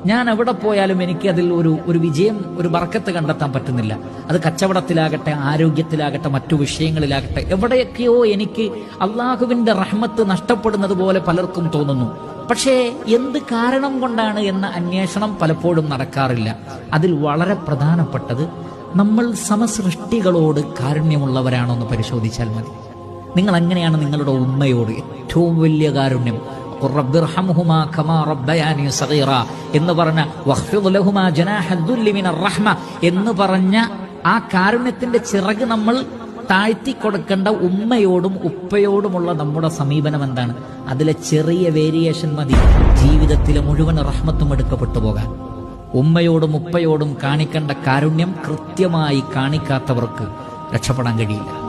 ഞാൻ എവിടെ പോയാലും എനിക്ക് അതിൽ ഒരു വിജയം, ഒരു ബർക്കത്ത് കണ്ടെത്താൻ പറ്റുന്നില്ല. അത് കച്ചവടത്തിലാകട്ടെ, ആരോഗ്യത്തിലാകട്ടെ, മറ്റു വിഷയങ്ങളിലാകട്ടെ, എവിടെയൊക്കെയോ എനിക്ക് അള്ളാഹുവിന്റെ റഹ്മത്ത് നഷ്ടപ്പെടുന്നത് പോലെ പലർക്കും തോന്നുന്നു. പക്ഷേ എന്ത് കാരണം കൊണ്ടാണ് എന്ന അന്വേഷണം പലപ്പോഴും നടക്കാറില്ല. അതിൽ വളരെ പ്രധാനപ്പെട്ടത് നമ്മൾ സമസൃഷ്ടികളോട് കാരുണ്യമുള്ളവരാണോ എന്ന് പരിശോധിച്ചാൽ മതി. നിങ്ങൾ എങ്ങനെയാണ് നിങ്ങളുടെ ഉമ്മയോട് ഏറ്റവും വലിയ കാരുണ്യം? റബ്ബിർഹംഹുമാ കമാ റബ്ബയാനി സഗീറ എന്ന് പറഞ്ഞ വഖ്ഫിദ് ലഹുമാ ജനാഹദ്ദുല്ലി മിനർ റഹ്മ എന്ന് പറഞ്ഞ ആ കാരുണ്യത്തിന്റെ ചിറക് നമ്മൾ താഴ്ത്തി കൊടുക്കേണ്ട ഉമ്മയോടും ഉപ്പയോടുമുള്ള നമ്മുടെ സമീപനം എന്താണ്? അതിലെ ചെറിയ വേരിയേഷൻ മതി ജീവിതത്തിലെ മുഴുവൻ റഹ്മത്തും എടുക്കപ്പെട്ടു പോകാൻ. ഉമ്മയോടും ഉപ്പയോടും കാണിക്കേണ്ട കാരുണ്യം കൃത്യമായി കാണിക്കാത്തവർക്ക് രക്ഷപ്പെടാൻ കഴിയില്ല.